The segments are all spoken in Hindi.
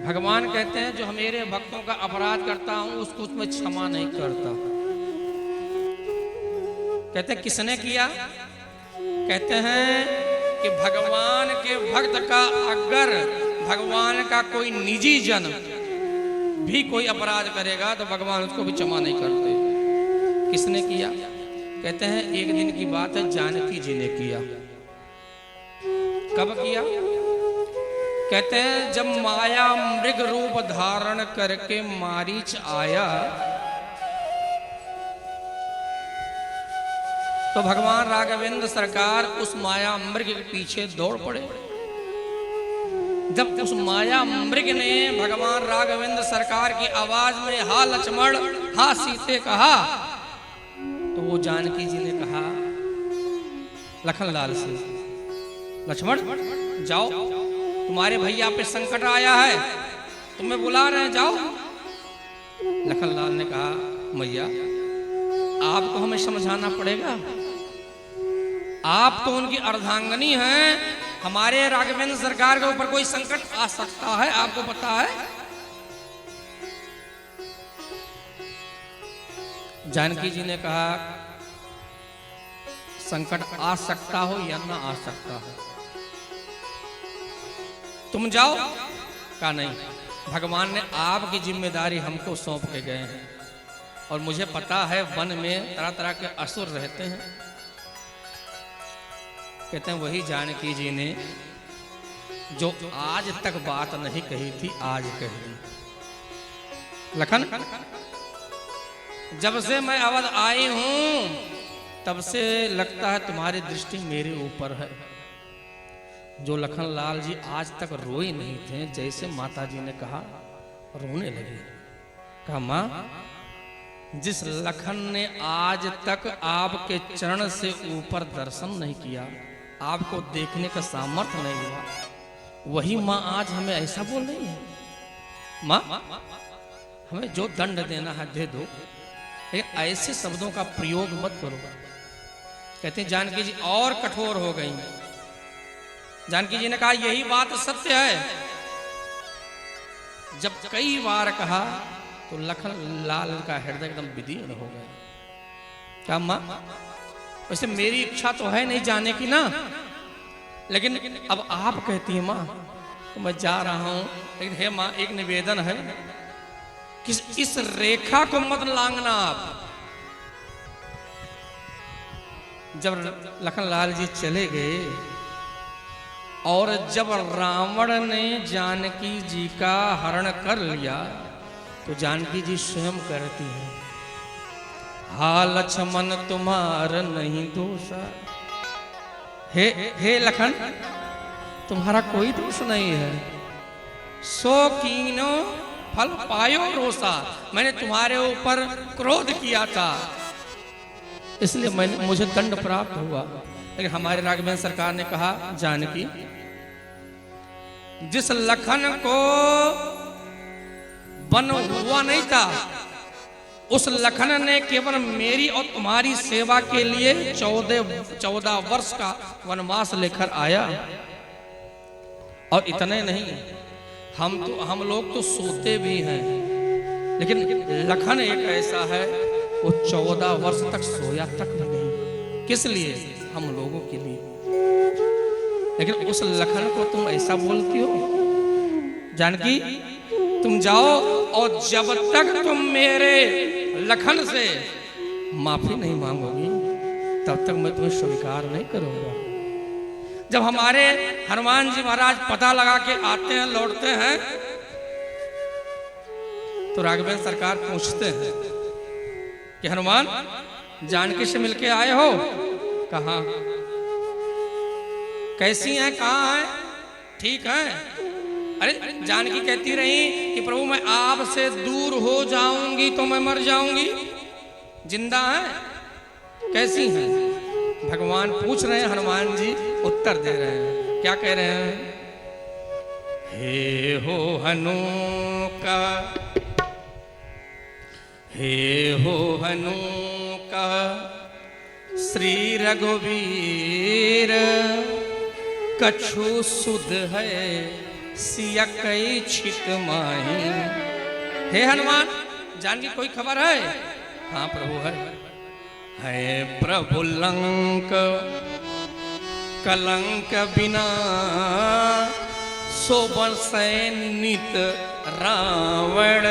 भगवान कहते हैं जो मेरे भक्तों का अपराध करता हूं उसको उसमें क्षमा नहीं करता। कहते हैं किसने किया? कहते हैं कि भगवान के भक्त का अगर भगवान का कोई निजी जन भी कोई अपराध करेगा तो भगवान उसको भी क्षमा नहीं करते। किसने किया? कहते हैं एक दिन की बात है, जानकी जी ने किया। कब किया? कहते हैं जब माया मृग रूप धारण करके मारीच आया तो भगवान राघवेंद्र सरकार उस माया मृग के पीछे दौड़ पड़े। जब उस माया मृग ने भगवान राघवेंद्र सरकार की आवाज में हा लक्ष्मण हा सीते कहा तो वो जानकी जी ने कहा लखनलाल से, लक्ष्मण जाओ, तुम्हारे भैया पे संकट आया है, तुम्हें बुला रहे हैं, जाओ। लखनलाल ने कहा मैया आपको हमें समझाना पड़ेगा, आप तो उनकी अर्धांगनी हैं, हमारे राघवेंद्र सरकार के ऊपर कोई संकट आ सकता है, आपको पता है। जानकी जी ने कहा संकट आ सकता हो या ना आ सकता हो, तुम जाओ। कहा नहीं, भगवान ने आपकी जिम्मेदारी हमको सौंप के गए हैं और मुझे पता है वन में तरह तरह के असुर रहते हैं। कहते हैं वही जानकी जी ने जो आज तक बात नहीं कही थी आज कह दी। लखन जब से मैं अवध आई हूं तब से लगता है तुम्हारी दृष्टि मेरे ऊपर है। जो लखनलाल जी आज तक रोए नहीं थे, जैसे माता जी ने कहा रोने लगे। कहा मां, जिस लखन ने आज तक आपके चरण से ऊपर दर्शन नहीं किया, आपको देखने का सामर्थ्य नहीं हुआ, वही मां आज हमें ऐसा बोल रही है। मां हमें जो दंड देना है दे दो, लेकिन ऐसे शब्दों का प्रयोग मत करो। कहते हैं जानकी जी और कठोर हो गई। जानकी जी ने कहा यही बात सत्य है। जब कई बार कहा तो लखनलाल का हृदय एकदम विदीर्ण हो गया। क्या मां, वैसे मेरी इच्छा तो है नहीं जाने की ना, लेकिन अब आप कहती हैं मां तो मैं जा रहा हूं, लेकिन हे मां एक निवेदन है कि इस रेखा को मत लांघना आप। जब लखनलाल जी चले गए और जब रावण ने जानकी जी का हरण कर लिया तो जानकी जी स्वयं कहती है हा लक्ष्मण तुम्हारा नहीं दोष। हे लखन तुम्हारा कोई दोष नहीं है। सो कीनो फल पायो रोसा, मैंने तुम्हारे ऊपर क्रोध किया था इसलिए मुझे दंड प्राप्त हुआ। लेकिन हमारे राघवेंद्र सरकार ने कहा जानकी जिस लखन को वन हुआ नहीं था उस लखन ने केवल मेरी और तुम्हारी सेवा के लिए 14 वर्ष का वनवास लेकर आया। और इतने नहीं, हम लोग तो सोते भी हैं, लेकिन लखन एक ऐसा है वो 14 वर्ष तक सोया तक नहीं। किस लिए? हम लोगों के लिए। लेकिन उस लखन को तुम ऐसा बोलती हो। जानकी तुम जाओ और जब तक तुम मेरे लखन से माफी नहीं मांगोगी तब तक मैं तुम्हें स्वीकार नहीं करूंगा। जब हमारे हनुमान जी महाराज पता लगा के आते हैं लौटते हैं तो राघवेंद्र सरकार पूछते हैं कि हनुमान जानकी से मिलके आए हो? कहाँ? कैसी हैं, कहाँ हैं? ठीक है। अरे जानकी कहती रही कि प्रभु मैं आपसे दूर हो जाऊंगी तो मैं मर जाऊंगी, जिंदा है, कैसी हैं? भगवान पूछ रहे हैं, हनुमान जी उत्तर दे रहे हैं। क्या कह रहे हैं? हे हो हनु का, हे हो हनु का श्री रघुवीर कछु सुध है सिया कई छित माही। हे हनुमान, जानकी कोई खबर है? हाँ प्रभु है प्रभु लंक कलंक बिना सोबर सैनित रावण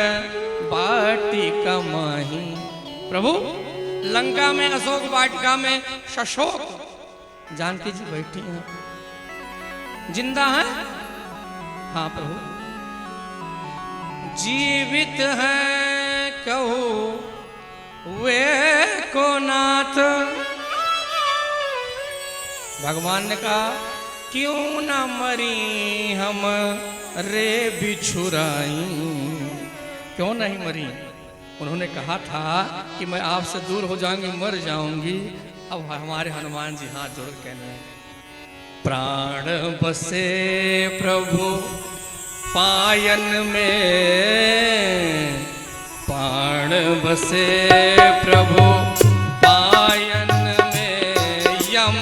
वाटिका माही। प्रभु लंका में अशोक वाटिका में सशोक जानकी जी बैठी हैं, जिंदा हैं। हाँ प्रभु, जीवित हैं कहूँ वे को नाथ। भगवान ने कहा क्यों ना मरी हम रे बिछुराई, क्यों नहीं मरी? उन्होंने कहा था कि मैं आपसे दूर हो जाऊंगी, मर जाऊंगी। अब हमारे हनुमान जी हाथ जोड़ कहने प्राण बसे प्रभु पायन में, प्राण बसे प्रभु पायन में, यम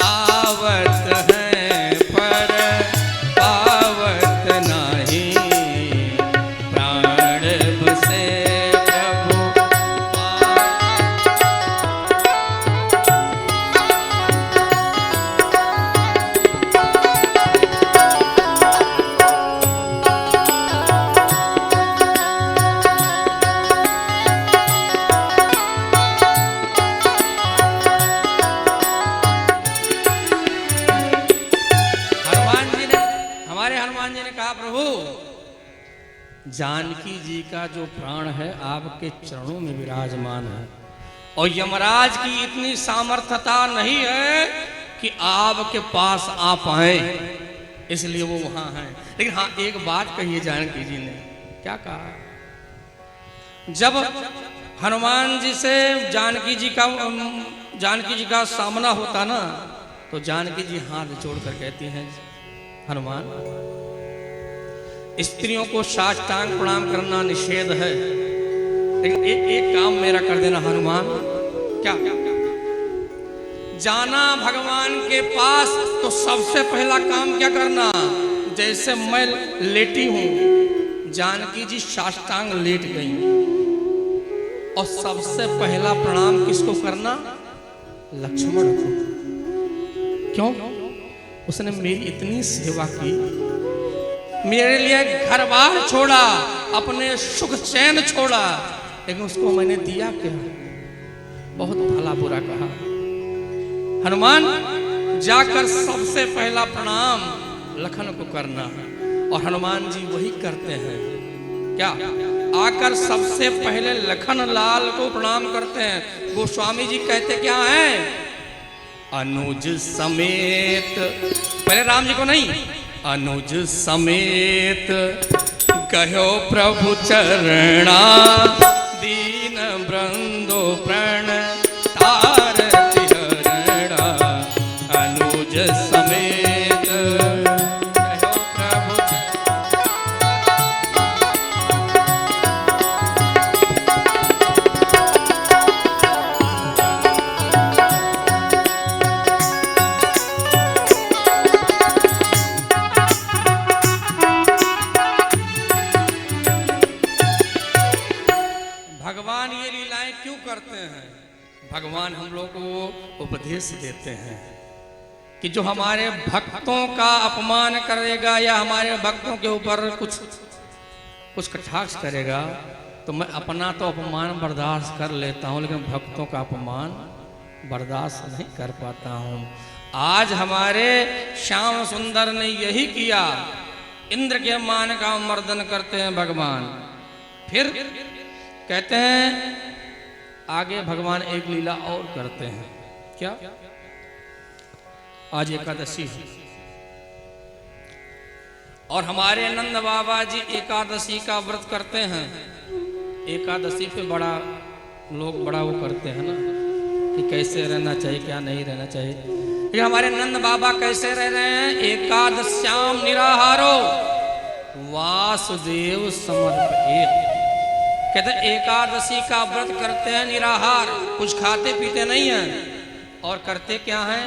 आवत है पर पावत नहीं। प्राण बसे प्रभु जानकी जी का जो प्राण है आपके चरणों में विराजमान है, और यमराज की इतनी सामर्थ्यता नहीं है कि आपके पास आ पाए, इसलिए वो वहां हैं। लेकिन हाँ एक बात कही है जानकी जी ने, क्या कहा? जब हनुमान जी से जानकी जी का सामना होता ना, तो जानकी जी हाथ जोड़कर कहती हैं हनुमान, स्त्रियों को साष्टांग प्रणाम करना निषेध है, लेकिन एक काम मेरा कर देना हनुमान। क्या? जाना भगवान के पास तो सबसे पहला काम क्या करना? जैसे मैं लेटी हूं, जानकी जी साष्टांग लेट गई, और सबसे पहला प्रणाम किसको करना? लक्ष्मण को। क्यों? उसने मेरी इतनी सेवा की, मेरे लिए घर बार छोड़ा, अपने सुख चैन छोड़ा, लेकिन उसको मैंने दिया क्या? बहुत भला बुरा कहा। हनुमान जाकर सबसे पहला प्रणाम लखन को करना है, और हनुमान जी वही करते हैं। क्या? आकर सबसे पहले लखन लाल को प्रणाम करते हैं। गोस्वामी जी कहते क्या है? अनुज समेत, पहले राम जी को नहीं, अनुज समेत कहो प्रभु चरणा, दीन बृंदो प्रण तार तिहरणा। अनुज समेत कहो प्रभु भगवान हम लोग को उपदेश देते हैं कि जो हमारे भक्तों का अपमान करेगा या हमारे भक्तों के ऊपर कुछ कटाक्ष करेगा, तो मैं अपना तो अपमान बर्दाश्त कर लेता हूँ, लेकिन भक्तों का अपमान बर्दाश्त नहीं कर पाता हूँ। आज हमारे श्याम सुंदर ने यही किया, इंद्र के मान का मर्दन करते हैं भगवान। फिर कहते हैं आगे भगवान एक लीला और करते हैं। क्या? आज एकादशी है, और हमारे नंद बाबा जी एकादशी का व्रत करते हैं। एकादशी पे बड़ा लोग बड़ा वो करते हैं ना कि कैसे रहना चाहिए, क्या नहीं रहना चाहिए। लेकिन हमारे नंद बाबा कैसे रह रहे हैं? एकादश्याम निराहारो वासुदेव समर्पयेत्। कहते एकादशी का व्रत करते हैं निराहार, कुछ खाते पीते नहीं हैं, और करते क्या हैं?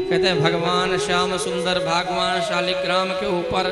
कहते हैं भगवान श्याम सुंदर भगवान शालिग्राम के ऊपर